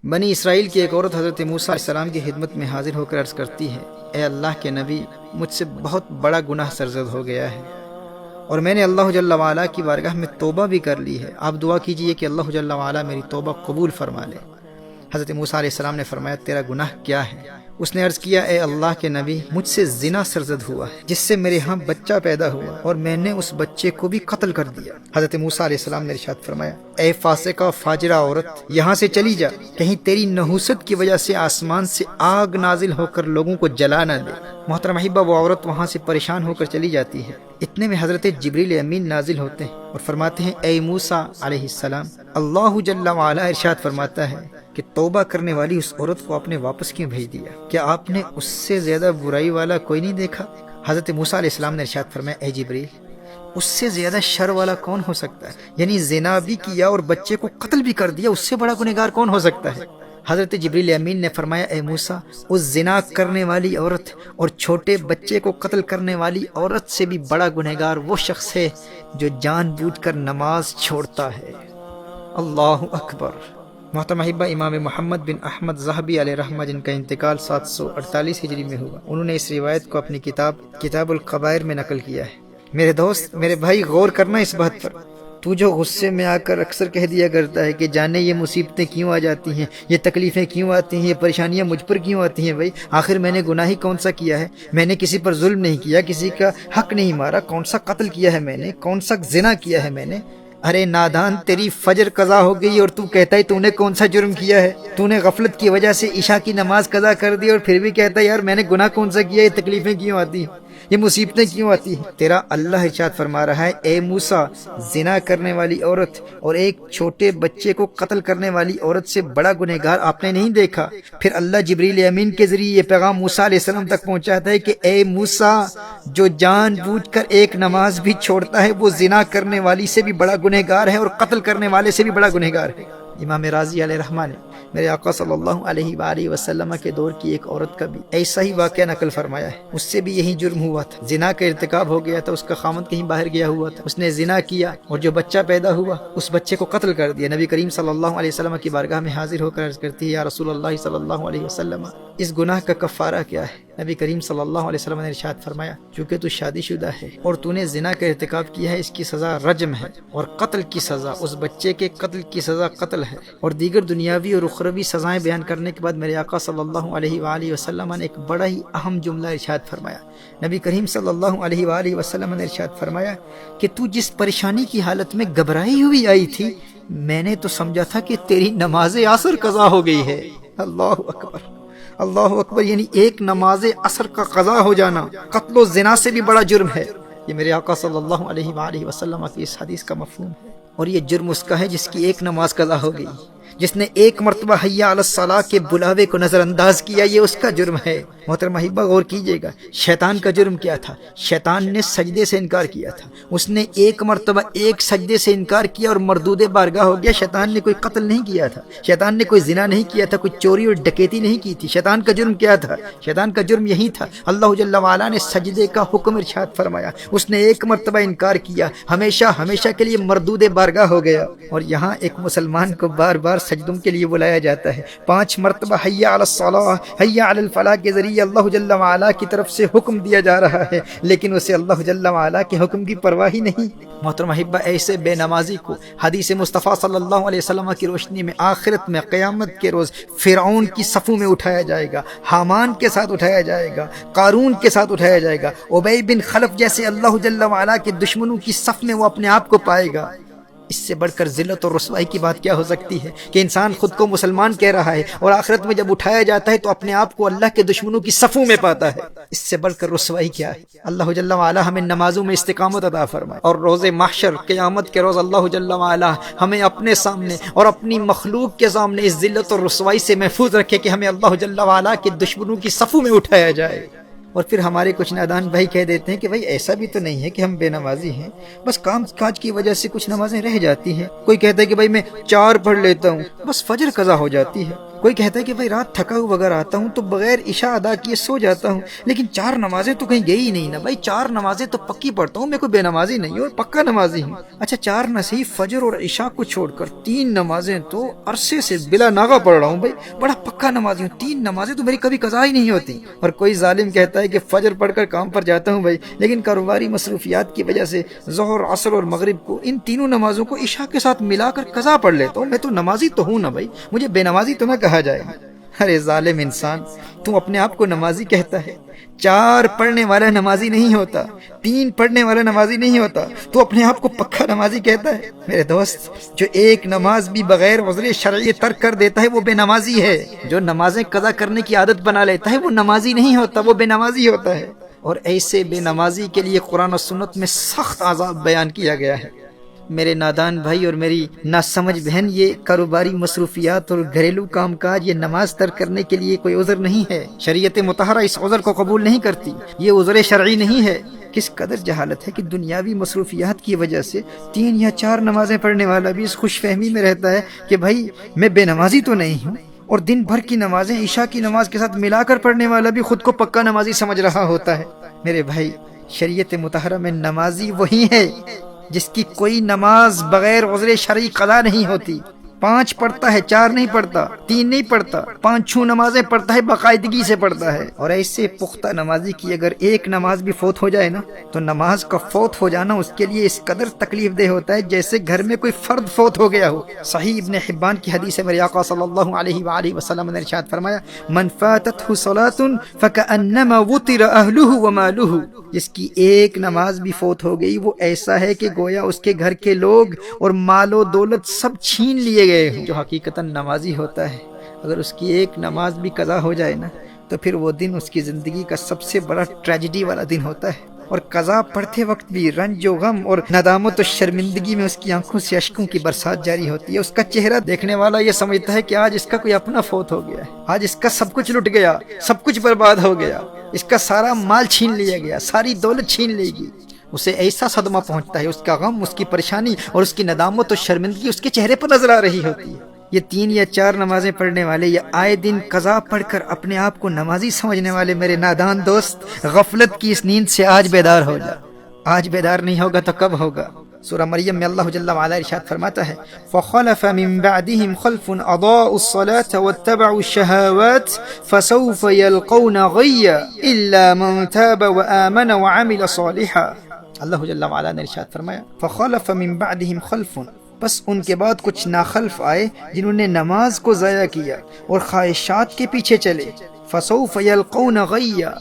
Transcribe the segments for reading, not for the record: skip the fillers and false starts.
بنی اسرائیل کی ایک عورت حضرت موسیٰ علیہ السلام کی خدمت میں حاضر ہو کر عرض کرتی ہے، اے اللہ کے نبی، مجھ سے بہت بڑا گناہ سرزد ہو گیا ہے اور میں نے اللہ جل وعلا کی بارگاہ میں توبہ بھی کر لی ہے، آپ دعا کیجئے کہ اللہ جل وعلا میری توبہ قبول فرما لے۔ حضرت موسیٰ علیہ السلام نے فرمایا، تیرا گناہ کیا ہے؟ اس نے عرض کیا، اے اللہ کے نبی، مجھ سے زنا سرزد ہوا ہے جس سے میرے ہاں بچہ پیدا ہوا اور میں نے اس بچے کو بھی قتل کر دیا۔ حضرت موسیٰ علیہ السلام نے ارشاد فرمایا، اے فاسقہ فاجرہ عورت، یہاں سے چلی جا، کہیں تیری نحوست کی وجہ سے آسمان سے آگ نازل ہو کر لوگوں کو جلا نہ دے۔ محترم احبہ، وہ عورت وہاں سے پریشان ہو کر چلی جاتی ہے۔ اتنے میں حضرت جبریل امین نازل ہوتے ہیں اور فرماتے ہیں، اے موسیٰ علیہ السلام، اللہ جل وعلا ارشاد فرماتا ہے کہ توبہ کرنے والی اس عورت کو آپ نے واپس کیوں بھیج دیا؟ کیا آپ نے اس سے زیادہ برائی والا کوئی نہیں دیکھا؟ حضرت موسیٰ علیہ السلام نے ارشاد فرمایا، اے جبریل، اس سے زیادہ شر والا کون ہو سکتا ہے؟ یعنی زنا بھی کیا اور بچے کو قتل بھی کر دیا، اس سے بڑا گنہگار کون ہو سکتا ہے؟ حضرت جبریل امین نے فرمایا، اے موسیٰ، اس زنا کرنے والی عورت اور چھوٹے بچے کو قتل کرنے والی عورت سے بھی بڑا گنہگار وہ شخص ہے جو جان بوجھ کر نماز چھوڑتا ہے۔ اللہ اکبر۔ محترم احبہ، امام محمد بن احمد ذہبی علیہ رحمہ، جن کا انتقال 748 ہجری میں ہوا، انہوں نے اس روایت کو اپنی کتاب القبائر میں نقل کیا ہے۔ میرے دوست، میرے بھائی، غور کرنا اس بات پر، تو جو غصے میں آ کر اکثر کہہ دیا کرتا ہے کہ جانے یہ مصیبتیں کیوں آ جاتی ہیں، یہ تکلیفیں کیوں آتی ہیں، یہ پریشانیاں مجھ پر کیوں آتی ہیں؟ بھائی آخر میں نے گناہ ہی کون سا کیا ہے؟ میں نے کسی پر ظلم نہیں کیا، کسی کا حق نہیں مارا، کون سا قتل کیا ہے میں نے، کون سا زنا کیا ہے میں نے؟ ارے نادان، تیری فجر قضا ہو گئی اور تو کہتا ہے تو نے کون سا جرم کیا ہے؟ تو نے غفلت کی وجہ سے عشاء کی نماز قضا کر دی اور پھر بھی کہتا ہے یار میں نے گناہ کون سا کیا، یہ تکلیفیں کیوں آتی ہیں، یہ مصیبتیں کیوں آتی ہیں؟ تیرا اللہ ارشاد فرما رہا ہے، اے موسیٰ، زنا کرنے والی عورت اور ایک چھوٹے بچے کو قتل کرنے والی عورت سے بڑا گنہگار آپ نے نہیں دیکھا؟ پھر اللہ جبریل امین کے ذریعے یہ پیغام موسیٰ علیہ السلام تک پہنچاتا ہے کہ اے موسیٰ، جو جان بوجھ کر ایک نماز بھی چھوڑتا ہے وہ زنا کرنے والی سے بھی بڑا گنہگار ہے اور قتل کرنے والے سے بھی بڑا گنہگار ہے۔ امام راضی علیہ رحمہ نے میرے آقا صلی اللہ علیہ وآلہ وسلم کے دور کی ایک عورت کا بھی ایسا ہی واقعہ نقل فرمایا ہے۔ اس سے بھی یہی جرم ہوا تھا، زنا کا ارتکاب ہو گیا تھا، اس کا خامند کہیں باہر گیا ہوا تھا، اس نے زنا کیا اور جو بچہ پیدا ہوا اس بچے کو قتل کر دیا۔ نبی کریم صلی اللہ علیہ وسلم کی بارگاہ میں حاضر ہو کر عرض کرتی ہے، یا رسول اللہ صلی اللہ علیہ وسلم، اس گناہ کا کفارہ کیا ہے؟ نبی کریم صلی اللہ علیہ وسلم نے ارشاد فرمایا، چونکہ تو شادی شدہ ہے اور تو نے زنا کا ارتکاب کیا ہے، اس کی سزا رجم ہے، اور قتل کی سزا، اس بچے کے قتل کی سزا قتل ہے۔ اور دیگر دنیاوی اور اخروی سزائیں بیان کرنے کے بعد میرے آقا صلی اللہ علیہ وآلہ وسلم نے ایک بڑا ہی اہم جملہ ارشاد فرمایا۔ نبی کریم صلی اللہ علیہ وآلہ وسلم نے ارشاد فرمایا کہ تو جس پریشانی کی حالت میں گھبرائی ہوئی آئی تھی، میں نے تو سمجھا تھا کہ تیری نماز عصر قضا ہو گئی ہے۔ اللہ اکبر، اللہ اکبر، یعنی ایک نماز عصر کا قضا ہو جانا قتل و زنا سے بھی بڑا جرم ہے۔ یہ میرے آقا صلی اللہ علیہ وآلہ وسلم کی اس حدیث کا مفہوم ہے، اور یہ جرم اس کا ہے جس کی ایک نماز قضا ہو گئی، جس نے ایک مرتبہ حی علی الصلاۃ کے بلاوے کو نظر انداز کیا، یہ اس کا جرم ہے۔ محترم احبہ، غور کیجئے گا، شیطان کا جرم کیا تھا؟ شیطان نے سجدے سے انکار کیا تھا، اس نے ایک مرتبہ ایک سجدے سے انکار کیا اور مردود بارگاہ ہو گیا۔ شیطان نے کوئی قتل نہیں کیا تھا، شیطان نے کوئی زنا نہیں کیا تھا، کوئی چوری اور ڈکیتی نہیں کی تھی۔ شیطان کا جرم کیا تھا؟ شیطان کا جرم یہی تھا، اللہ جل وعلا نے سجدے کا حکم ارشاد فرمایا، اس نے ایک مرتبہ انکار کیا، ہمیشہ ہمیشہ کے لیے مردود بارگاہ ہو گیا۔ اور یہاں ایک مسلمان کو بار بار سجدوں کے لیے بلایا جاتا ہے، 5 مرتبہ حی علی الصلاۃ، حی علی الفلاح کے ذریعے اللہ جل وعلا کی طرف سے حکم دیا جا رہا ہے، لیکن اسے اللہ جل وعلا کے حکم کی پرواہ ہی نہیں۔ محترم احبہ، ایسے بے نمازی کو حدیث مصطفیٰ صلی اللہ علیہ وسلم کی روشنی میں آخرت میں قیامت کے روز فرعون کی صفوں میں اٹھایا جائے گا، حامان کے ساتھ اٹھایا جائے گا، قارون کے ساتھ اٹھایا جائے گا، ابی بن خلف جیسے اللہ جل وعلا کے دشمنوں کی صف میں وہ اپنے آپ کو پائے گا۔ اس سے بڑھ کر ذلت اور رسوائی کی بات کیا ہو سکتی ہے کہ انسان خود کو مسلمان کہہ رہا ہے اور آخرت میں جب اٹھایا جاتا ہے تو اپنے آپ کو اللہ کے دشمنوں کی صفوں میں پاتا ہے۔ اس سے بڑھ کر رسوائی کیا ہے؟ اللہ جل وعلا ہمیں نمازوں میں استقامت عطا فرمائے، اور روز محشر قیامت کے روز اللہ جل وعلا ہمیں اپنے سامنے اور اپنی مخلوق کے سامنے اس ذلت اور رسوائی سے محفوظ رکھے کہ ہمیں اللہ جل وعلا کے دشمنوں کی صفوں میں اٹھایا جائے۔ اور پھر ہمارے کچھ نادان بھائی کہہ دیتے ہیں کہ بھائی ایسا بھی تو نہیں ہے کہ ہم بے نمازی ہیں، بس کام کاج کی وجہ سے کچھ نمازیں رہ جاتی ہیں۔ کوئی کہتا ہے کہ بھائی میں 4 پڑھ لیتا ہوں، بس فجر قضا ہو جاتی ہے۔ کوئی کہتا ہے کہ بھائی رات تھکا ہوا اگر آتا ہوں تو بغیر عشاء ادا کیے سو جاتا ہوں، لیکن 4 نمازیں تو کہیں گئی ہی نہیں نا بھائی، 4 نمازیں تو پکی پڑھتا ہوں، میں کوئی بے نمازی نہیں ہوں اور پکا نمازی ہوں۔ اچھا 4 نہ صحیح، فجر اور عشاء کو چھوڑ کر 3 نمازیں تو عرصے سے بلا ناغہ پڑھ رہا ہوں بھائی، بڑا پکا نمازی ہوں، 3 نمازیں تو میری کبھی قضا ہی نہیں ہوتی۔ اور کوئی ظالم کہتا ہے کہ فجر پڑھ کر کام پر جاتا ہوں بھائی، لیکن کاروباری مصروفیات کی وجہ سے ظہر، عصر اور مغرب کو ان تینوں نمازوں کو عشاء کے ساتھ ملا کر قضا پڑھ لیتا ہوں۔ میں تو نمازی تو ہوں نا بھائی، مجھے بے نمازی تو نہ کہا جائے۔ ارے ظالم انسان، تو اپنے آپ کو نمازی کہتا ہے، 4 پڑھنے والا نمازی نہیں ہوتا، 3 پڑھنے والا نمازی نہیں ہوتا، تو اپنے آپ کو پکا نمازی کہتا ہے۔ میرے دوست، جو ایک نماز بھی بغیر عذر شرعی ترک کر دیتا ہے وہ بے نمازی ہے۔ جو نمازیں قضا کرنے کی عادت بنا لیتا ہے وہ نمازی نہیں ہوتا، وہ بے نمازی ہوتا ہے۔ اور ایسے بے نمازی کے لیے قرآن و سنت میں سخت عذاب بیان کیا گیا ہے۔ میرے نادان بھائی اور میری ناسمجھ بہن، یہ کاروباری مصروفیات اور گھریلو کام کاج یہ نماز ترک کرنے کے لیے کوئی عذر نہیں ہے۔ شریعت مطہرہ اس عذر کو قبول نہیں کرتی، یہ عذر شرعی نہیں ہے۔ کس قدر جہالت ہے کہ دنیاوی مصروفیات کی وجہ سے 3 یا 4 نمازیں پڑھنے والا بھی اس خوش فہمی میں رہتا ہے کہ بھائی میں بے نمازی تو نہیں ہوں، اور دن بھر کی نمازیں عشاء کی نماز کے ساتھ ملا کر پڑھنے والا بھی خود کو پکا نمازی سمجھ رہا ہوتا ہے۔ میرے بھائی، شریعت مطہرہ میں نمازی وہی ہے جس کی کوئی نماز بغیر عذر شرعی قضا نہیں ہوتی۔ 5 پڑھتا ہے، 4 نہیں پڑھتا، 3 نہیں پڑھتا، 5 نمازیں پڑھتا ہے، باقاعدگی سے پڑھتا ہے۔ اور ایسے پختہ نمازی کی اگر ایک نماز بھی فوت ہو جائے نا، تو نماز کا فوت ہو جانا اس کے لیے اس قدر تکلیف دہ ہوتا ہے جیسے گھر میں کوئی فرد فوت ہو گیا ہو۔ صحیح ابن حبان کی حدیث ہے، میرے آقا صلی اللہ علیہ وآلہ وسلم نے ارشاد فرمایا، من فاتته صلاة فكأنما وطر اهله وماله، جس کی ایک نماز بھی فوت ہو گئی وہ ایسا ہے کہ گویا اس کے گھر کے لوگ اور مال و دولت سب چھین لیے گئے ہوں۔ جو حقیقتاً نمازی ہوتا ہے، اگر اس کی ایک نماز بھی قضا ہو جائے نا، تو پھر وہ دن اس کی زندگی کا سب سے بڑا ٹریجڈی والا دن ہوتا ہے۔ اور قضا پڑھتے وقت بھی رنج و غم اور ندامت و شرمندگی میں اس کی آنکھوں سے اشکوں کی برسات جاری ہوتی ہے۔ اس کا چہرہ دیکھنے والا یہ سمجھتا ہے کہ آج اس کا کوئی اپنا فوت ہو گیا ہے، آج اس کا سب کچھ لٹ گیا، سب کچھ برباد ہو گیا، اس کا سارا مال چھین لیا گیا، ساری دولت چھین لے گی۔ اسے ایسا صدمہ پہنچتا ہے، اس کا غم، اس کی پریشانی اور اس کی ندامت و شرمندگی اس کے چہرے پر نظر آ رہی ہوتی ہے۔ یہ 3 یا 4 نمازیں پڑھنے والے یا آئے دن قضا پڑھ کر اپنے آپ کو نمازی سمجھنے والے میرے نادان دوست، غفلت کی اس نیند سے آج بیدار ہو جا۔ آج بیدار نہیں ہوگا تو کب ہوگا؟ سورہ مریم میں اللہ جل وعلا ارشاد فرماتا ہے، فَخَلَفَ مِن بَعْدِهِمْ خَلْفٌ أَضَاعُوا الصَّلَاةَ وَاتَّبَعُوا الشَّهَوَاتِ فَسَوْفَ يَلْقَوْنَ غَيًّا إِلَّا مَن تَابَ وَآمَنَ وَعَمِلَ صَالِحًا۔ اللہ جل وعلا نے ارشاد فرمایا، فَخَلَفَ مِن بَعْدِهِمْ خَلْفٌ، بس ان کے بعد کچھ ناخلف آئے جنہوں نے نماز کو ضائع کیا اور خواہشات کے پیچھے چلے۔ فَسَوْفَ يَلْقَوْنَ غَيًّا،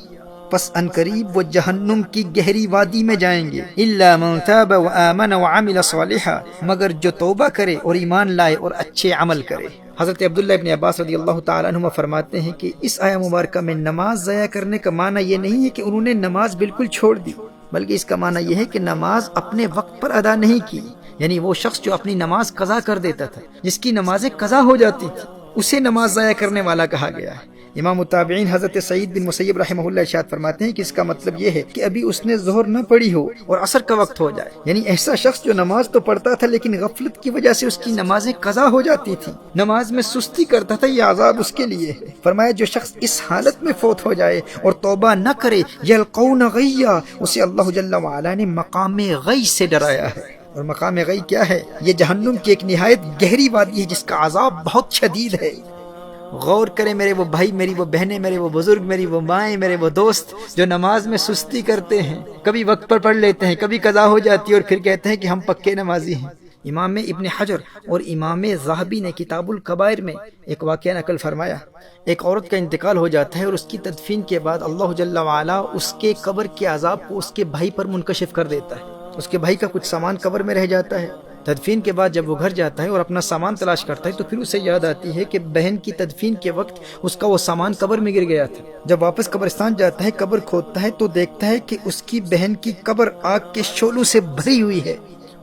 پس ان قریب وہ جہنم کی گہری وادی میں جائیں گے۔ إِلَّا مَن تَابَ وَآمَنَ وَعَمِلَ صَالِحًا، مگر جو توبہ کرے اور ایمان لائے اور اچھے عمل کرے۔ حضرت عبداللہ ابن عباس رضی اللہ تعالیٰ عنہما فرماتے ہیں کہ اس آیہ مبارکہ میں نماز ضائع کرنے کا معنی یہ نہیں ہے کہ انہوں نے نماز بالکل چھوڑ دی، بلکہ اس کا معنی یہ ہے کہ نماز اپنے وقت پر ادا نہیں کی۔ یعنی وہ شخص جو اپنی نماز قضا کر دیتا تھا، جس کی نمازیں قضا ہو جاتی تھی، اسے نماز ضائع کرنے والا کہا گیا ہے۔ امام التابعین حضرت سعید بن مسیب رحمہ اللہ ارشاد فرماتے ہیں کہ اس کا مطلب یہ ہے کہ ابھی اس نے ظہر نہ پڑھی ہو اور عصر کا وقت ہو جائے، یعنی ایسا شخص جو نماز تو پڑھتا تھا لیکن غفلت کی وجہ سے اس کی نمازیں قضا ہو جاتی تھی، نماز میں سستی کرتا تھا، یہ عذاب اس کے لیے ہے۔ فرمایا جو شخص اس حالت میں فوت ہو جائے اور توبہ نہ کرے، یلقون غیا، اسے اللہ جل وعلا نے مقام غی سے ڈرایا ہے۔ اور مقام غی کیا ہے؟ یہ جہنم کی ایک نہایت گہری وادی ہے جس کا عذاب بہت شدید ہے۔ غور کریں میرے وہ بھائی، میری وہ بہنیں، میرے وہ بزرگ، میری وہ مائیں، میرے وہ دوست جو نماز میں سستی کرتے ہیں، کبھی وقت پر پڑھ لیتے ہیں، کبھی قضا ہو جاتی ہے اور پھر کہتے ہیں کہ ہم پکے نمازی ہیں۔ امام ابن حجر اور امام ذہبی نے کتاب الکبائر میں ایک واقعہ نقل فرمایا، ایک عورت کا انتقال ہو جاتا ہے اور اس کی تدفین کے بعد اللہ جل وعلا اس کے قبر کے عذاب کو اس کے بھائی پر منکشف کر دیتا ہے۔ اس کے بھائی کا کچھ سامان قبر میں رہ جاتا ہے۔ تدفین کے بعد جب وہ گھر جاتا ہے اور اپنا سامان تلاش کرتا ہے تو پھر اسے یاد آتی ہے کہ بہن کی تدفین کے وقت اس کا وہ سامان قبر میں گر گیا تھا۔ جب واپس قبرستان جاتا ہے، قبر کھودتا ہے تو دیکھتا ہے کہ اس کی بہن کی قبر آگ کے شعلوں سے بھری ہوئی ہے۔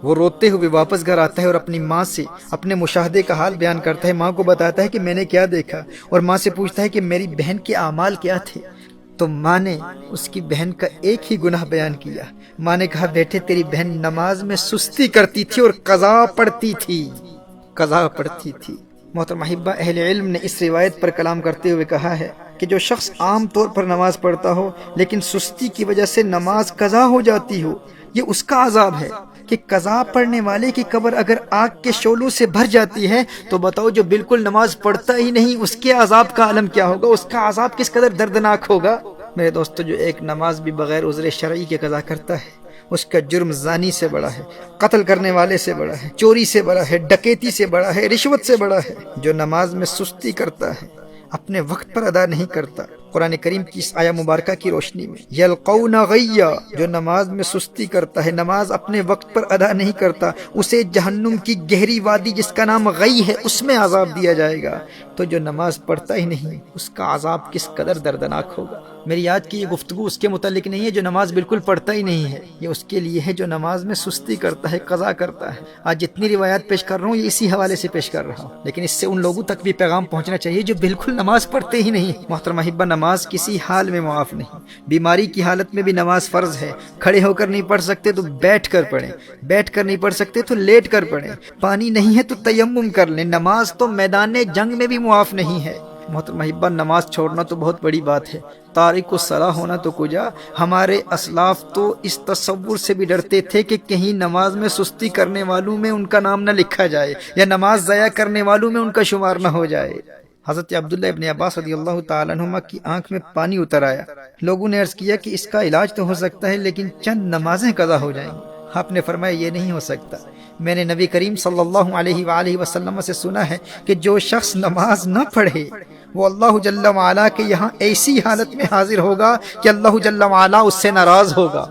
وہ روتے ہوئے واپس گھر آتا ہے اور اپنی ماں سے اپنے مشاہدے کا حال بیان کرتا ہے۔ ماں کو بتاتا ہے کہ میں نے کیا دیکھا، اور ماں سے پوچھتا ہے کہ میری بہن کے اعمال کیا تھے۔ تو ماں نے اس کی بہن کا ایک ہی گناہ بیان کیا۔ ماں نے کہا بیٹے تیری بہن نماز میں سستی کرتی تھی اور قضا پڑھتی تھی، قضا پڑھتی تھی۔ محترم احبہ، اہل علم نے اس روایت پر کلام کرتے ہوئے کہا ہے کہ جو شخص عام طور پر نماز پڑھتا ہو لیکن سستی کی وجہ سے نماز قضا ہو جاتی ہو، یہ اس کا عذاب ہے کہ قضا پڑھنے والے کی قبر اگر آگ کے شعلوں سے بھر جاتی ہے تو بتاؤ جو بالکل نماز پڑھتا ہی نہیں اس کے عذاب کا عالم کیا ہوگا، اس کا عذاب کس قدر دردناک ہوگا۔ میرے دوستو، جو ایک نماز بھی بغیر عذر شرعی کے قضا کرتا ہے اس کا جرم زانی سے بڑا ہے، قتل کرنے والے سے بڑا ہے، چوری سے بڑا ہے، ڈکیتی سے بڑا ہے، رشوت سے بڑا ہے۔ جو نماز میں سستی کرتا ہے، اپنے وقت پر ادا نہیں کرتا، قرآن کریم کی اس آیہ مبارکہ کی روشنی میں یلقون غیا، جو نماز میں سستی کرتا ہے، نماز اپنے وقت پر ادا نہیں کرتا، اسے جہنم کی گہری وادی جس کا نام غی ہے اس میں عذاب دیا جائے گا۔ تو جو نماز پڑھتا ہی نہیں اس کا عذاب کس قدر دردناک ہوگا۔ میری آج کی یہ گفتگو اس کے متعلق نہیں ہے جو نماز بالکل پڑھتا ہی نہیں ہے، یہ اس کے لیے ہے جو نماز میں سستی کرتا ہے، قضا کرتا ہے۔ آج جتنی روایات پیش کر رہا ہوں یہ اسی حوالے سے پیش کر رہا ہوں، لیکن اس سے ان لوگوں تک بھی پیغام پہنچنا چاہیے جو بالکل نماز پڑھتے ہی نہیں۔ محترم احبہ، نماز کسی حال میں معاف نہیں، بیماری کی حالت میں بھی نماز فرض ہے۔ کھڑے ہو کر نہیں پڑھ سکتے تو بیٹھ کر پڑھیں، بیٹھ کر نہیں پڑھ سکتے تو لیٹ کر پڑھیں، پانی نہیں ہے تو تیمم کر لیں۔ نماز تو میدان جنگ میں بھی معاف نہیں ہے۔ محترم احبہ، نماز چھوڑنا تو بہت بڑی بات ہے، تارک الصلاۃ ہونا تو کجا۔ ہمارے اسلاف تو اس تصور سے بھی ڈرتے تھے کہ کہیں نماز میں سستی کرنے والوں میں ان کا نام نہ لکھا جائے یا نماز ضائع کرنے والوں میں ان کا شمار نہ ہو جائے۔ حضرت عبداللہ ابن عباس رضی اللہ تعالیٰ عنہما کی آنکھ میں پانی اتر آیا۔ لوگوں نے عرض کیا کہ اس کا علاج تو ہو سکتا ہے لیکن چند نمازیں قضا ہو جائیں گی۔ آپ نے فرمایا یہ نہیں ہو سکتا، میں نے نبی کریم صلی اللہ علیہ وآلہ وسلم سے سنا ہے کہ جو شخص نماز نہ پڑھے وہ اللہ جل وعلا کے یہاں ایسی حالت میں حاضر ہوگا کہ اللہ جل وعلا اس سے ناراض ہوگا۔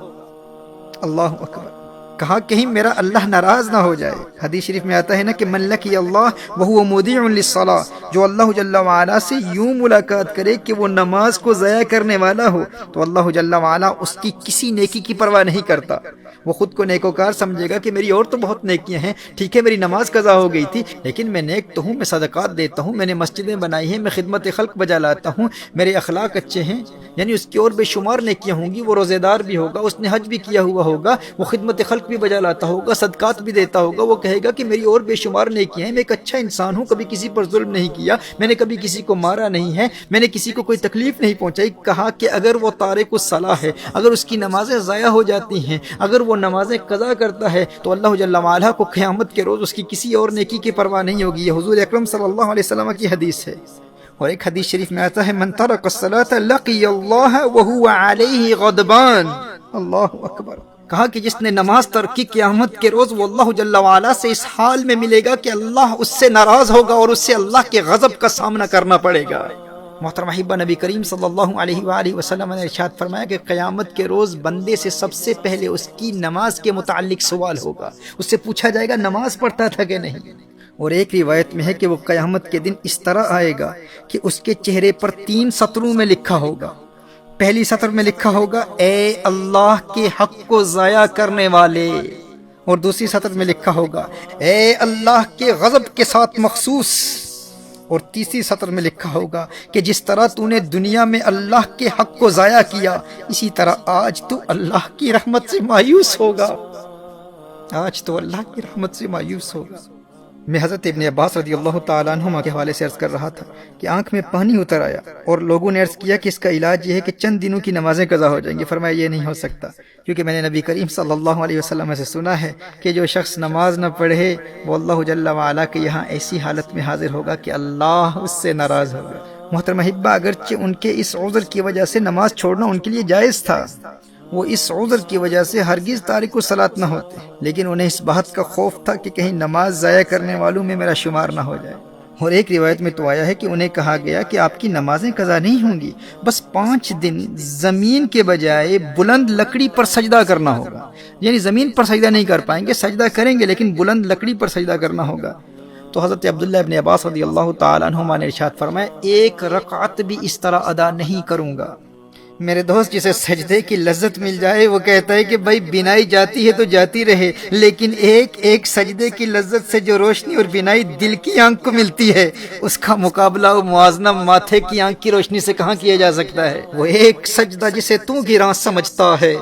اللہ اکبر! کہا کہیں میرا اللہ ناراض نہ ہو جائے۔ حدیث شریف میں آتا ہے نا کہ من لقی اللہ وہو مودع للصلاۃ، جو اللہ جل وعلا سے یوں ملاقات کرے کہ وہ نماز کو ضائع کرنے والا ہو تو اللہ جل وعلا اس کی کسی نیکی کی پرواہ نہیں کرتا۔ وہ خود کو نیکوکار سمجھے گا کہ میری اور تو بہت نیکیاں ہیں، ٹھیک ہے میری نماز قضا ہو گئی تھی لیکن میں نیک تو ہوں، میں صدقات دیتا ہوں، میں نے مسجدیں بنائی ہیں، میں خدمت خلق بجا لاتا ہوں، میرے اخلاق اچھے ہیں، یعنی اس کی اور بے شمار نیکیاں ہوں گی۔ وہ روزے دار بھی ہوگا، اس نے حج بھی کیا ہوا ہوگا، وہ خدمت خلق بھی بجا لاتا ہوگا، صدقات بھی دیتا ہوگا۔ وہ کہے گا کہ میری اور بے شمار نیکیاں ہیں، میں ایک اچھا انسان ہوں، کبھی کسی پر ظلم نہیں کیا، میں نے کبھی کسی کو مارا نہیں ہے، میں نے کسی کو کوئی تکلیف نہیں پہنچائی۔ کہا کہ اگر وہ تارک الصلاۃ ہے، اگر اس کی نمازیں ضائع ہو جاتی ہیں، اگر وہ نمازیں قضا کرتا ہے تو اللہ جل وعلا کو قیامت کے روز اس کی کسی اور نیکی کی پرواہ نہیں ہوگی۔ یہ حضور اکرم صلی اللہ علیہ وسلم کی حدیث ہے۔ اور ایک حدیث شریف میں آتا ہے من ترک الصلاۃ لقی اللہ وہو علیہ غضبان۔ اللہ اکبر! کہا کہ جس نے نماز ترک کی قیامت کے روز وہ اللہ جل وعلا سے اس حال میں ملے گا کہ اللہ اس سے ناراض ہوگا اور اس سے اللہ کے غضب کا سامنا کرنا پڑے گا۔ محترم احبہ، نبی کریم صلی اللہ علیہ وآلہ وسلم نے ارشاد فرمایا کہ قیامت کے روز بندے سے سب سے پہلے اس کی نماز کے متعلق سوال ہوگا، اس سے پوچھا جائے گا نماز پڑھتا تھا کہ نہیں۔ اور ایک روایت میں ہے کہ وہ قیامت کے دن اس طرح آئے گا کہ اس کے چہرے پر 3 سطروں میں لکھا ہوگا۔ پہلی سطر میں لکھا ہوگا اے اللہ کے حق کو ضائع کرنے والے، اور دوسری سطر میں لکھا ہوگا اے اللہ کے غضب کے ساتھ مخصوص، اور تیسری سطر میں لکھا ہوگا کہ جس طرح تو نے دنیا میں اللہ کے حق کو ضائع کیا اسی طرح آج تو اللہ کی رحمت سے مایوس ہوگا، آج تو اللہ کی رحمت سے مایوس ہوگا۔ میں حضرت ابن عباس رضی اللہ تعالیٰ عنہما کے حوالے سے عرض کر رہا تھا کہ آنکھ میں پانی اتر آیا اور لوگوں نے عرض کیا کہ اس کا علاج یہ ہے کہ چند دنوں کی نمازیں قضا ہو جائیں گی۔ فرمایا یہ نہیں ہو سکتا، کیونکہ میں نے نبی کریم صلی اللہ علیہ وسلم سے سنا ہے کہ جو شخص نماز نہ پڑھے وہ اللہ جل وعلا کے یہاں ایسی حالت میں حاضر ہوگا کہ اللہ اس سے ناراض ہوگا۔ محترم احبہ، اگرچہ ان کے اس عذر کی وجہ سے نماز چھوڑنا ان کے لیے جائز تھا، وہ اس عذر کی وجہ سے ہرگز تارک الصلاۃ نہ ہوتے، لیکن انہیں اس بات کا خوف تھا کہ کہیں نماز ضائع کرنے والوں میں میرا شمار نہ ہو جائے۔ اور ایک روایت میں تو آیا ہے کہ انہیں کہا گیا کہ آپ کی نمازیں قضا نہیں ہوں گی، بس 5 دن زمین کے بجائے بلند لکڑی پر سجدہ کرنا ہوگا، یعنی زمین پر سجدہ نہیں کر پائیں گے، سجدہ کریں گے لیکن بلند لکڑی پر سجدہ کرنا ہوگا۔ تو حضرت عبداللہ ابن عباس رضی اللہ تعالیٰ عنہما نے ارشاد فرمایا 1 رکعت بھی اس طرح ادا نہیں کروں گا۔ میرے دوست، جسے سجدے کی لذت مل جائے وہ کہتا ہے کہ بھائی بینائی جاتی ہے تو جاتی رہے، لیکن ایک سجدے کی لذت سے جو روشنی اور بینائی دل کی آنکھ کو ملتی ہے اس کا مقابلہ و موازنہ ماتھے کی آنکھ کی روشنی سے کہاں کیا جا سکتا ہے۔ وہ ایک سجدہ جسے تو گراں سمجھتا ہے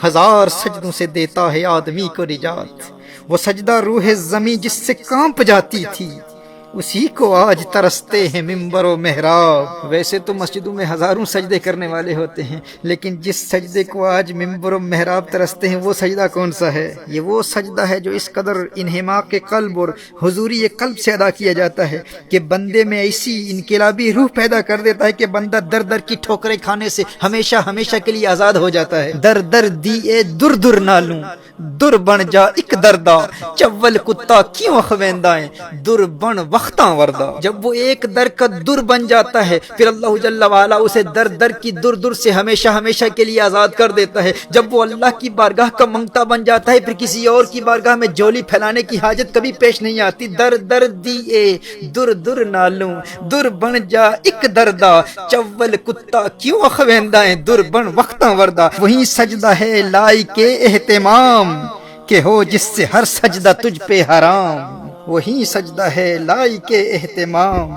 1000 سجدوں سے دیتا ہے آدمی کو نجات۔ وہ سجدہ روح زمیں جس سے کانپ جاتی تھی اسی کو آج ترستے ہیں منبر و محراب۔ ویسے تو مسجدوں میں ہزاروں سجدے کرنے والے ہوتے ہیں، لیکن جس سجدے کو آج منبر و محراب ترستے ہیں وہ سجدہ کون سا ہے؟ یہ وہ سجدہ ہے جو اس قدر انہماک قلب اور حضوری قلب سے ادا کیا جاتا ہے کہ بندے میں ایسی انقلابی روح پیدا کر دیتا ہے کہ بندہ در در کی ٹھوکریں کھانے سے ہمیشہ ہمیشہ کے لیے آزاد ہو جاتا ہے۔ در در دیے در در نالوں، در بن جا ایک دردا، چول کتا کیوں خویندائیں در بن وقتاں وردہ۔ جب وہ ایک در کا در بن جاتا ہے پھر اللہ جل وعلا اسے در در کی در در سے ہمیشہ ہمیشہ کے لیے آزاد کر دیتا ہے۔ جب وہ اللہ کی بارگاہ کا منگتا بن جاتا ہے پھر کسی اور کی بارگاہ میں جولی پھیلانے کی حاجت کبھی پیش نہیں آتی۔ در در دیے در در نالوں، در بن جا ایک دردا، چول کتا کیوں خویندائیں در بن وقتاں وردہ۔ وہی سجدہ ہے لائق اہتمام کہ ہو جس سے ہر سجدہ تجھ پہ حرام۔ وہی سجدہ ہے لائق اہتمام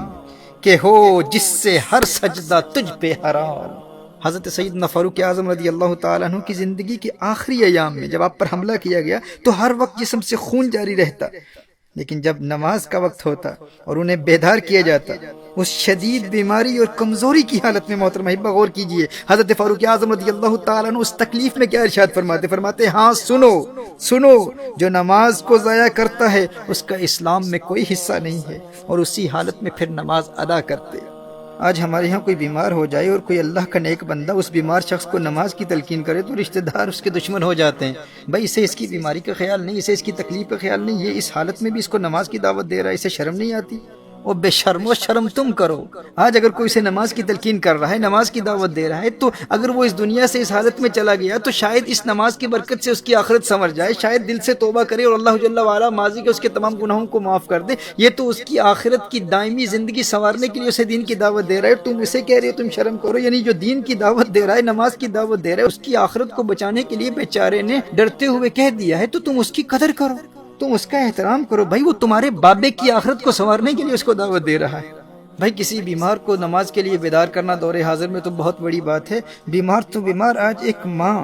کہ ہو جس سے ہر سجدہ تجھ پہ حرام۔ حضرت سیدنا فاروق اعظم رضی اللہ تعالیٰ عنہ کی زندگی کے آخری ایام میں جب آپ پر حملہ کیا گیا تو ہر وقت جسم سے خون جاری رہتا، لیکن جب نماز کا وقت ہوتا اور انہیں بیدار کیا جاتا اس شدید بیماری اور کمزوری کی حالت میں، محترم احبہ غور کیجئے حضرت فاروق اعظم رضی اللہ تعالیٰ عنہ اس تکلیف میں کیا ارشاد فرماتے ہاں سنو سنو، جو نماز کو ضائع کرتا ہے اس کا اسلام میں کوئی حصہ نہیں ہے، اور اسی حالت میں پھر نماز ادا کرتے۔ آج ہمارے یہاں کوئی بیمار ہو جائے اور کوئی اللہ کا نیک بندہ اس بیمار شخص کو نماز کی تلقین کرے تو رشتہ دار اس کے دشمن ہو جاتے ہیں۔ بھائی اسے اس کی بیماری کا خیال نہیں، اسے اس کی تکلیف کا خیال نہیں، یہ اس حالت میں بھی اس کو نماز کی دعوت دے رہا ہے، اسے شرم نہیں آتی؟ وہ بے شرم و شرم تم کرو۔ آج اگر کوئی اسے نماز کی تلقین کر رہا ہے، نماز کی دعوت دے رہا ہے، تو اگر وہ اس دنیا سے اس حالت میں چلا گیا تو شاید اس نماز کی برکت سے اس کی آخرت سنور جائے، شاید دل سے توبہ کرے اور اللہ جل وعلا ماضی کے اس کے تمام گناہوں کو معاف کر دے۔ یہ تو اس کی آخرت کی دائمی زندگی سنوارنے کے لیے اسے دین کی دعوت دے رہا ہے، تم اسے کہہ رہے ہو تم شرم کرو۔ یعنی جو دین کی دعوت دے رہا ہے، نماز کی دعوت دے رہا ہے، اس کی آخرت کو بچانے کے لیے بیچارے نے ڈرتے ہوئے کہہ دیا ہے تو تم اس کی قدر کرو، تم اس کا احترام کرو۔ بھائی وہ تمہارے بابے کی آخرت کو سنوارنے کے لیے اس کو دعوت دے رہا ہے۔ بھائی کسی بیمار کو نماز کے لیے بیدار کرنا دور حاضر میں تو بہت بڑی بات ہے۔ بیمار تو بیمار، آج ایک ماں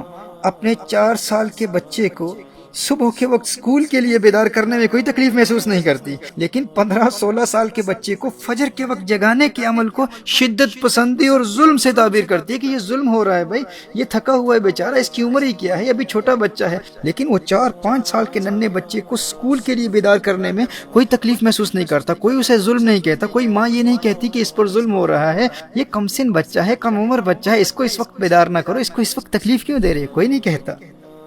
اپنے 4 سال کے بچے کو صبح کے وقت اسکول کے لیے بیدار کرنے میں کوئی تکلیف محسوس نہیں کرتی، لیکن 15-16 سال کے بچے کو فجر کے وقت جگانے کے عمل کو شدت پسندی اور ظلم سے تعبیر کرتی ہے کہ یہ ظلم ہو رہا ہے۔ بھائی یہ تھکا ہوا ہے بیچارہ، اس کی عمر ہی کیا ہے، ابھی چھوٹا بچہ ہے، لیکن وہ 4-5 سال کے ننھے بچے کو اسکول کے لیے بیدار کرنے میں کوئی تکلیف محسوس نہیں کرتا، کوئی اسے ظلم نہیں کہتا، کوئی ماں یہ نہیں کہتی کہ اس پر ظلم ہو رہا ہے، یہ کم سن بچہ ہے، کم عمر بچہ ہے، اس کو اس وقت بیدار نہ کرو، اس کو اس وقت تکلیف کیوں دے رہے، کوئی نہیں کہتا۔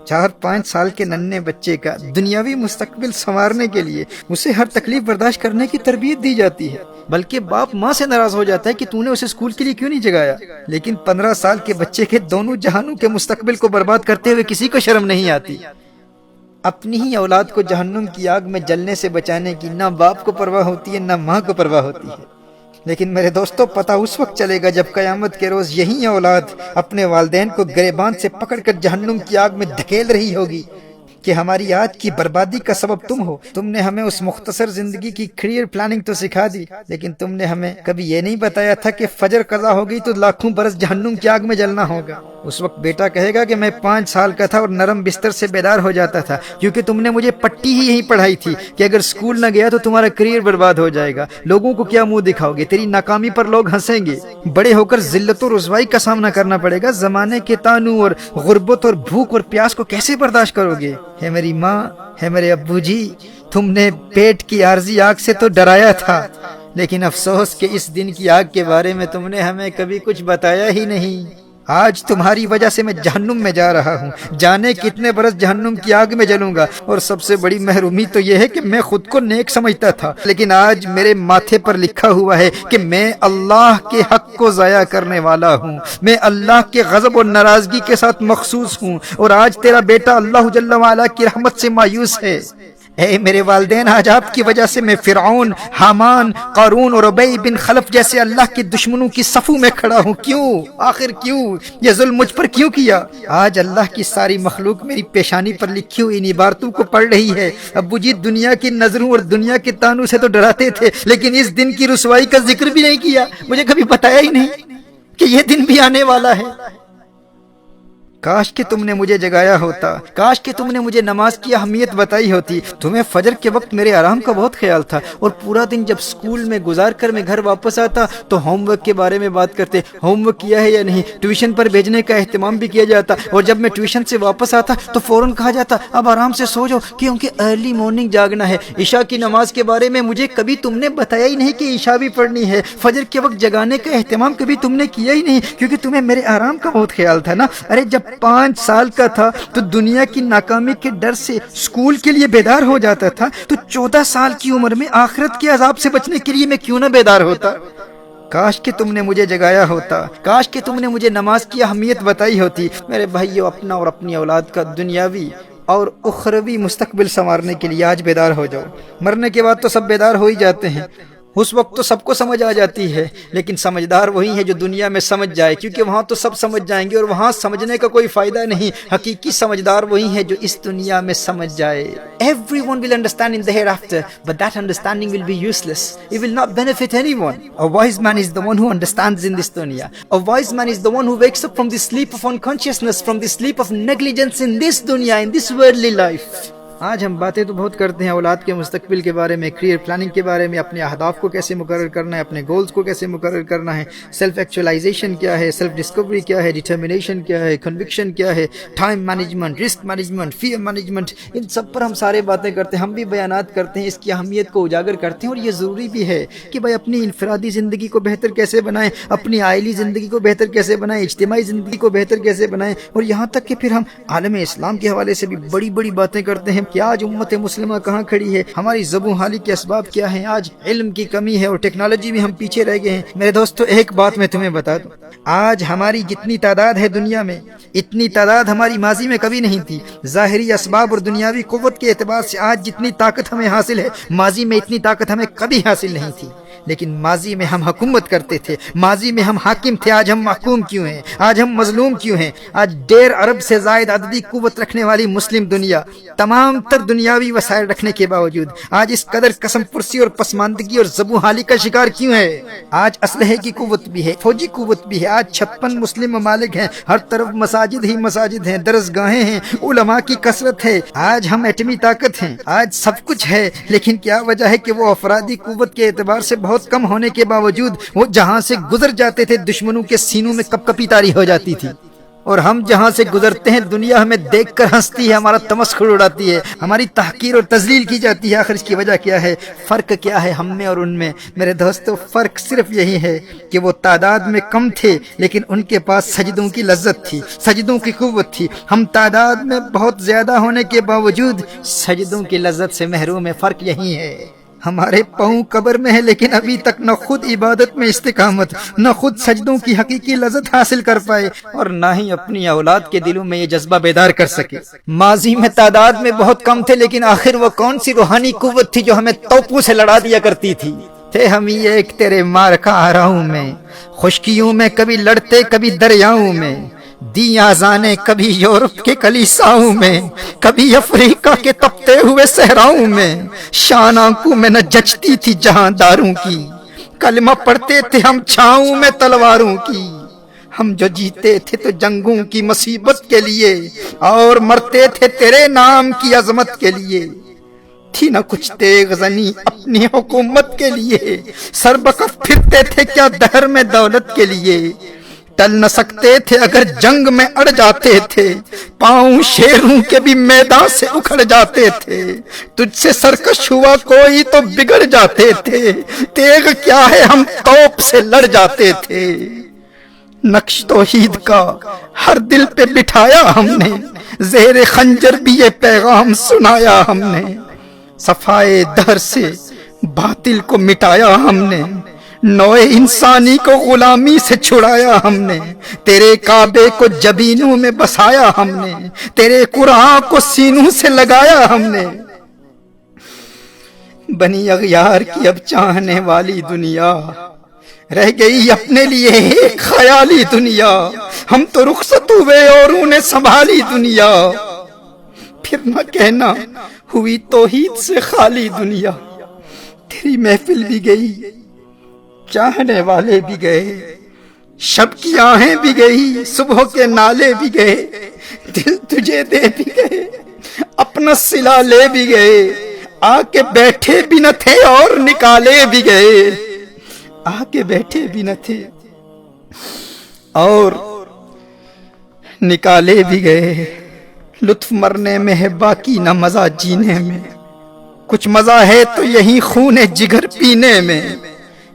4-5 سال کے ننھے بچے کا دنیاوی مستقبل سنوارنے کے لیے اسے ہر تکلیف برداشت کرنے کی تربیت دی جاتی ہے، بلکہ باپ ماں سے ناراض ہو جاتا ہے کہ تو نے اسے اسکول کے لیے کیوں نہیں جگایا، لیکن 15 سال کے بچے کے دونوں جہانوں کے مستقبل کو برباد کرتے ہوئے کسی کو شرم نہیں آتی۔ اپنی ہی اولاد کو جہنم کی آگ میں جلنے سے بچانے کی نہ باپ کو پرواہ ہوتی ہے نہ ماں کو پرواہ ہوتی ہے، لیکن میرے دوستو پتہ اس وقت چلے گا جب قیامت کے روز یہی اولاد اپنے والدین کو گریبان سے پکڑ کر جہنم کی آگ میں دھکیل رہی ہوگی کہ ہماری آج کی بربادی کا سبب تم ہو، تم نے ہمیں اس مختصر زندگی کی کیریئر پلاننگ تو سکھا دی، لیکن تم نے ہمیں کبھی یہ نہیں بتایا تھا کہ فجر قضا ہو گئی تو لاکھوں برس جہنم کی آگ میں جلنا ہوگا۔ اس وقت بیٹا کہے گا کہ میں 5 سال کا تھا اور نرم بستر سے بیدار ہو جاتا تھا، کیونکہ تم نے مجھے پٹی ہی یہی پڑھائی تھی کہ اگر اسکول نہ گیا تو تمہارا کیریئر برباد ہو جائے گا، لوگوں کو کیا منہ دکھاؤ گے، تیری ناکامی پر لوگ ہنسیں گے، بڑے ہو کر ذلت و رسوائی کا سامنا کرنا پڑے گا، زمانے کے تانوں اور غربت اور بھوک اور پیاس کو کیسے برداشت کرو گے۔ ہے میری ماں، ہے میرے ابو جی، تم نے پیٹ کی عارضی آگ سے تو ڈرایا تھا، لیکن افسوس کہ اس دن کی آگ کے بارے میں تم نے ہمیں کبھی کچھ بتایا ہی نہیں۔ آج تمہاری وجہ سے میں جہنم میں جا رہا ہوں، جانے کتنے برس جہنم کی آگ میں جلوں گا، اور سب سے بڑی محرومی تو یہ ہے کہ میں خود کو نیک سمجھتا تھا، لیکن آج میرے ماتھے پر لکھا ہوا ہے کہ میں اللہ کے حق کو ضائع کرنے والا ہوں، میں اللہ کے غضب اور ناراضگی کے ساتھ مخصوص ہوں، اور آج تیرا بیٹا اللہ جل وعلا کی رحمت سے مایوس ہے۔ اے میرے والدین، آج آپ کی وجہ سے میں فرعون، حامان، قارون اور ابی بن خلف جیسے اللہ کے دشمنوں کی صفوں میں کھڑا ہوں۔ کیوں؟ آخر کیوں؟ یہ ظلم مجھ پر کیوں کیا؟ آج اللہ کی ساری مخلوق میری پیشانی پر لکھی ہوئی ان عبارتوں کو پڑھ رہی ہے۔ ابو جی دنیا کی نظروں اور دنیا کے تانوں سے تو ڈراتے تھے، لیکن اس دن کی رسوائی کا ذکر بھی نہیں کیا، مجھے کبھی بتایا ہی نہیں کہ یہ دن بھی آنے والا ہے۔ کاش کہ تم نے مجھے جگایا ہوتا، کاش کہ تم نے مجھے نماز کی اہمیت بتائی ہوتی۔ تمہیں فجر کے وقت میرے آرام کا بہت خیال تھا، اور پورا دن جب سکول میں گزار کر میں گھر واپس آتا تو ہوم ورک کے بارے میں بات کرتے، ہوم ورک کیا ہے یا نہیں، ٹیوشن پر بھیجنے کا اہتمام بھی کیا جاتا، اور جب میں ٹیوشن سے واپس آتا تو فوراً کہا جاتا اب آرام سے سو جاؤ کیونکہ ارلی مارننگ جاگنا ہے۔ عشاء کی نماز کے بارے میں مجھے کبھی تم نے بتایا ہی نہیں کہ عشاء بھی پڑھنی ہے۔ فجر کے وقت جگانے کا اہتمام کبھی تم نے کیا ہی نہیں کیونکہ تمہیں میرے آرام کا بہت خیال تھا نا۔ ارے جب 5 سال کا تھا تو دنیا کی ناکامی کے ڈر سے سکول کے لیے بیدار ہو جاتا تھا، تو 14 سال کی عمر میں آخرت کے عذاب سے بچنے کے لیے میں کیوں نہ بیدار ہوتا۔ کاش کہ تم نے مجھے جگایا ہوتا، کاش کہ تم نے مجھے نماز کی اہمیت بتائی ہوتی۔ میرے بھائیو، اپنا اور اپنی اولاد کا دنیاوی اور اخروی مستقبل سنوارنے کے لیے آج بیدار ہو جاؤ۔ مرنے کے بعد تو سب بیدار ہو ہی جاتے ہیں، اس وقت تو سب کو سمجھ آ جاتی ہے، لیکن سمجھدار وہی ہے جو دنیا میں سمجھ جائے، کیونکہ وہاں تو سب سمجھ جائیں گے اور وہاں سمجھنے کا کوئی فائدہ نہیں۔ حقیقی سمجھدار وہی ہے جو اس دنیا میں سمجھ جائے۔ Everyone will understand in the hereafter, but that understanding will be useless. It will not benefit anyone. A wise man is the one who understands in this dunya. A wise man is the one who wakes up from the sleep of unconsciousness, from the sleep of negligence in this dunya, in this worldly life. آج ہم باتیں تو بہت کرتے ہیں اولاد کے مستقبل کے بارے میں، کریئر پلاننگ کے بارے میں، اپنے اہداف کو کیسے مقرر کرنا ہے، اپنے گولز کو کیسے مقرر کرنا ہے، سیلف ایکچولائزیشن کیا ہے، سیلف ڈسکوری کیا ہے، ڈٹرمنیشن کیا ہے، کنوکشن کیا ہے، time management, risk management, fear management, ان سب پر ہم سارے باتیں کرتے ہیں، ہم بھی بیانات کرتے ہیں، اس کی اہمیت کو اجاگر کرتے ہیں۔ اور یہ ضروری بھی ہے کہ بھائی اپنی انفرادی زندگی کو بہتر کیسے بنائیں، اپنی عائلی زندگی کو بہتر کیسے بنائیں، اجتماعی زندگی کو بہتر کیسے بنائیں، اور یہاں تک کہ پھر ہم عالم اسلام کے حوالے سے بھی بڑی بڑی باتیں کرتے ہیں کہ آج امت مسلمہ کہاں کھڑی ہے، ہماری زبوں حالی کے اسباب کیا ہیں، آج علم کی کمی ہے اور ٹیکنالوجی میں ہم پیچھے رہ گئے ہیں۔ میرے دوستو، ایک بات میں تمہیں بتا دوں، آج ہماری جتنی تعداد ہے دنیا میں، اتنی تعداد ہماری ماضی میں کبھی نہیں تھی۔ ظاہری اسباب اور دنیاوی قوت کے اعتبار سے آج جتنی طاقت ہمیں حاصل ہے، ماضی میں اتنی طاقت ہمیں کبھی حاصل نہیں تھی۔ لیکن ماضی میں ہم حکومت کرتے تھے، ماضی میں ہم حاکم تھے، آج ہم محکوم کیوں ہیں، آج ہم مظلوم کیوں ہیں؟ آج 1.5 ارب سے زائد عددی قوت رکھنے والی مسلم دنیا تمام تر دنیاوی وسائل رکھنے کے باوجود آج اس قدر قسم پرسی اور پسماندگی اور زبوں حالی کا شکار کیوں ہے؟ آج اسلحے کی قوت بھی ہے، فوجی قوت بھی ہے، آج 56 مسلم ممالک ہیں، ہر طرف مساجد ہی مساجد ہیں، درسگاہیں ہیں، علماء کی کثرت ہے، آج ہم ایٹمی طاقت ہیں، آج سب کچھ ہے، لیکن کیا وجہ ہے کہ وہ افرادی قوت کے اعتبار سے بہت کم ہونے کے باوجود وہ جہاں سے گزر جاتے تھے دشمنوں کے سینوں میں کپ کپی طاری ہو جاتی تھی، اور ہم جہاں سے گزرتے ہیں دنیا ہمیں دیکھ کر ہنستی ہے، ہمارا تمسخر اڑاتی ہے، ہماری تحقیر اور تذلیل کی جاتی ہے۔ آخر اس کی وجہ کیا ہے؟ فرق کیا ہے ہم میں اور ان میں؟ میرے دوستو، فرق صرف یہی ہے کہ وہ تعداد میں کم تھے لیکن ان کے پاس سجدوں کی لذت تھی، سجدوں کی قوت تھی۔ ہم تعداد میں بہت زیادہ ہونے کے باوجود سجدوں کی لذت سے محروم ہیں۔ فرق یہی ہے، ہمارے پاؤں قبر میں ہے لیکن ابھی تک نہ خود عبادت میں استقامت، نہ خود سجدوں کی حقیقی لذت حاصل کر پائے، اور نہ ہی اپنی اولاد کے دلوں میں یہ جذبہ بیدار کر سکے۔ ماضی میں تعداد میں بہت کم تھے لیکن آخر وہ کون سی روحانی قوت تھی جو ہمیں توپوں سے لڑا دیا کرتی تھی؟ تھے ہم ہی ایک تیرے مار کا آراؤں میں، خشکیوں میں کبھی لڑتے کبھی دریاؤں میں، دی آزانے کبھی یورپ کے کلیساؤں میں، کبھی افریقہ کے تپتے ہوئے صحراؤں میں، شان آنکھوں میں نہ جچتی تھی جہاں داروں کی، کلمہ پڑھتے تھے ہم چھاؤں میں تلواروں کی، ہم جو جیتے تھے تو جنگوں کی مصیبت کے لیے اور مرتے تھے تیرے نام کی عظمت کے لیے، تھی نہ کچھ تیغ زنی اپنی حکومت کے لیے، سربقت پھرتے تھے کیا دہر میں دولت کے لیے، ٹل نہ سکتے تھے اگر جنگ میں اڑ جاتے تھے، پاؤں شیروں کے بھی میدان سے اکھڑ جاتے تھے، تجھ سے سرکش ہوا کوئی تو بگڑ جاتے تھے، تیغ کیا ہے ہم توپ سے لڑ جاتے تھے، نقش توحید کا ہر دل پہ بٹھایا ہم نے، زیر خنجر بھی یہ پیغام سنایا ہم نے، صفائے دہر سے باطل کو مٹایا ہم نے، نوع انسانی کو غلامی سے چھڑایا ہم نے، تیرے کعبے کو جبینوں میں بسایا ہم نے، تیرے قرآن کو سینوں سے لگایا ہم نے، بنی اغیار کی اب چاہنے والی دنیا رہ گئی اپنے لیے ایک خیالی دنیا، ہم تو رخصت ہوئے اور انہیں سنبھالی دنیا، پھر نہ کہنا ہوئی توحید سے خالی دنیا، تیری محفل بھی گئی چاہنے والے بھی گئے، شب کی آہیں بھی گئی، صبح کے نالے بھی گئے، دل تجھے دے بھی گئے، اپنا صلہ لے بھی گئے، آ کے بیٹھے بھی نہ تھے اور نکالے بھی گئے، آ کے بیٹھے بھی نہ تھے اور نکالے بھی گئے۔ لطف مرنے میں ہے باقی نہ مزہ جینے میں، کچھ مزہ ہے تو یہی خون جگر پینے میں،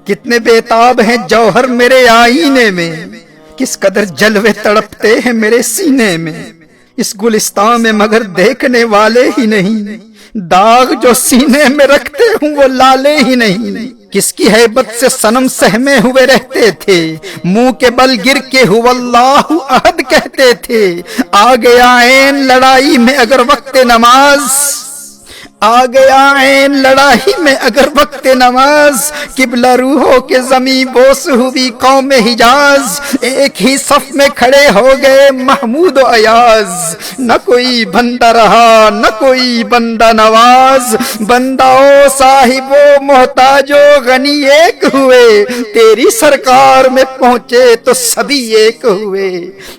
کتنے بےتاب ہیں جوہر میرے آئینے میں، کس قدر جلوے تڑپتے ہیں میرے سینے میں، اس گلستان میں مگر دیکھنے والے ہی نہیں، داغ جو سینے میں رکھتے ہوں وہ لالے ہی نہیں، کس کی ہیبت سے صنم سہمے ہوئے رہتے تھے، منہ کے بل گر کے ہو اللہ احد کہتے تھے، آ گیا عین لڑائی میں اگر وقت نماز، آ گیا عین لڑائی میں اگر وقت نماز، قبلہ روحوں کے زمیں بوس ہوئی قوم حجاز، ایک ہی صف میں کھڑے ہو گئے محمود و ایاز، نہ کوئی بندہ رہا نہ کوئی بندہ نواز، بندہ و صاحب و محتاج و غنی ایک ہوئے، تیری سرکار میں پہنچے تو سبھی ایک ہوئے،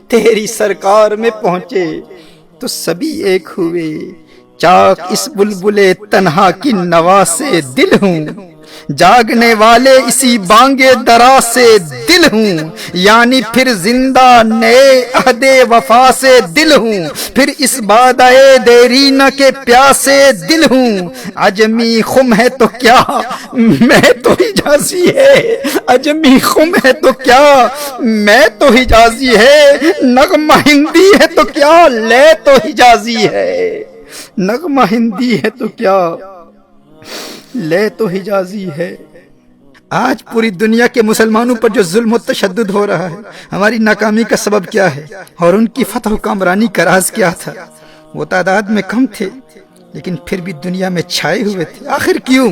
تیری سرکار میں پہنچے تو سبھی ایک ہوئے، چاک اس بلبل تنہا کی نوا سے دل ہوں، جاگنے والے اسی بانگے درا سے دل ہوں، یعنی پھر زندہ نئے عہد وفا سے دل ہوں، پھر اس بادئے دیرینہ کے پیاسے دل ہوں، عجمی خم ہے تو کیا میں تو حجازی ہے، عجمی خم ہے تو کیا میں تو حجازی ہے، نغمہ ہندی ہے تو کیا لے تو حجازی ہے، نغمہ ہندی ہے تو کیا لے تو حجازی ہے۔ آج پوری دنیا کے مسلمانوں پر جو ظلم و تشدد ہو رہا ہے، ہماری ناکامی کا سبب کیا ہے اور ان کی فتح و کامرانی کا راز کیا تھا؟ وہ تعداد میں کم تھے لیکن پھر بھی دنیا میں چھائے ہوئے تھے۔ آخر کیوں؟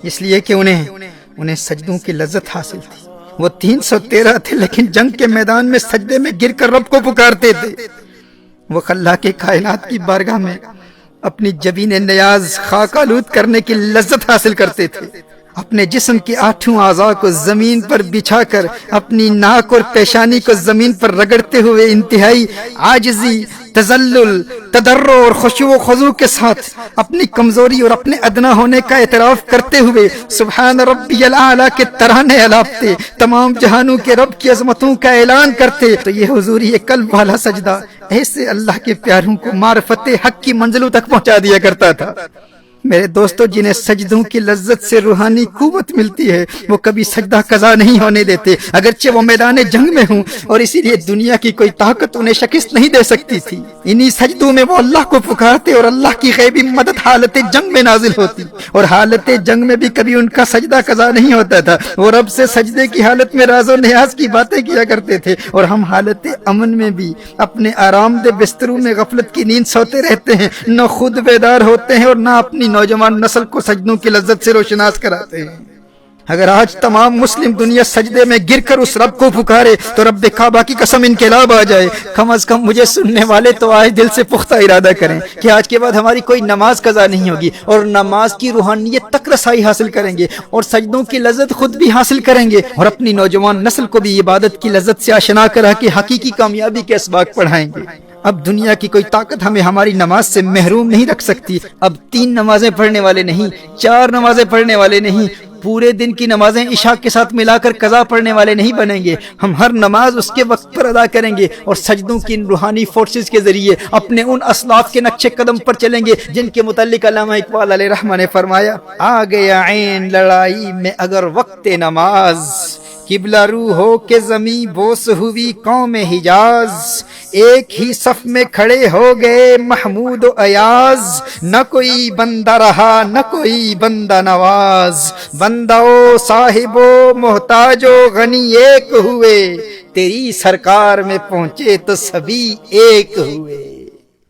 اس لیے کہ انہیں سجدوں کی لذت حاصل تھی۔ وہ 313 تھے لیکن جنگ کے میدان میں سجدے میں گر کر رب کو پکارتے تھے۔ وہ خلا کے کائنات کی بارگاہ میں اپنی جبین نیاز خاک آلود کرنے کی لذت حاصل کرتے تھے، اپنے جسم کے 8 اعضاء کو زمین پر بچھا کر اپنی ناک اور پیشانی کو زمین پر رگڑتے ہوئے انتہائی عاجزی، تذلل، تضرع اور خشوع و خضوع کے ساتھ اپنی کمزوری اور اپنے ادنا ہونے کا اعتراف کرتے ہوئے سبحان ربی الاعلیٰ کے ترانے الاپتے، تمام جہانوں کے رب کی عظمتوں کا اعلان کرتے۔ تو یہ حضوری قلب والا سجدہ ایسے اللہ کے پیاروں کو معرفت حق کی منزلوں تک پہنچا دیا کرتا تھا۔ میرے دوستو، جنہیں سجدوں کی لذت سے روحانی قوت ملتی ہے وہ کبھی سجدہ قضا نہیں ہونے دیتے، اگرچہ وہ میدان جنگ میں ہوں، اور اسی لیے دنیا کی کوئی طاقت انہیں شکست نہیں دے سکتی تھی۔ انہی سجدوں میں وہ اللہ کو پکارتے اور اللہ کی غیبی مدد حالت جنگ میں نازل ہوتی، اور حالت جنگ میں بھی کبھی ان کا سجدہ قضا نہیں ہوتا تھا۔ وہ رب سے سجدے کی حالت میں راز و نیاز کی باتیں کیا کرتے تھے، اور ہم حالت امن میں بھی اپنے آرام دہ بستروں میں غفلت کی نیند سوتے رہتے ہیں، نہ خود بیدار ہوتے ہیں اور نہ اپنی نوجوان نسل کو سجدوں کی لذت سے روشناس کراتے ہیں۔ اگر آج تمام مسلم دنیا سجدے میں گر کر اس رب کو پکارے تو رب کعبہ کی قسم انقلاب آ جائے۔ کم از کم مجھے سننے والے تو آج دل سے پختہ ارادہ کریں کہ آج کے بعد ہماری کوئی نماز قضا نہیں ہوگی، اور نماز کی روحانیت تک رسائی حاصل کریں گے، اور سجدوں کی لذت خود بھی حاصل کریں گے، اور اپنی نوجوان نسل کو بھی عبادت کی لذت سے آشنا کرا کے حقیقی کامیابی کے اسباق پڑھائیں گے۔ اب دنیا کی کوئی طاقت ہمیں ہماری نماز سے محروم نہیں رکھ سکتی۔ اب 3 نمازیں پڑھنے والے نہیں، 4 نمازیں پڑھنے والے نہیں، پورے دن کی نمازیں عشاء کے ساتھ ملا کر قضا پڑھنے والے نہیں بنیں گے۔ ہم ہر نماز اس کے وقت پر ادا کریں گے، اور سجدوں کی ان روحانی فورسز کے ذریعے اپنے ان اسلاف کے نقش قدم پر چلیں گے جن کے متعلق علامہ اقبال علیہ رحمہ نے فرمایا، آ گیا عین لڑائی میں اگر وقت نماز، قبلہ روح ہو کے زمیں بوس ہوئی قوم حجاز، ایک ہی صف میں کھڑے ہو گئے محمود و ایاز، نہ کوئی بندہ رہا نہ کوئی بندہ نواز، بندہ و صاحب و محتاج و غنی ایک ہوئے، تیری سرکار میں پہنچے تو سبھی ایک ہوئے۔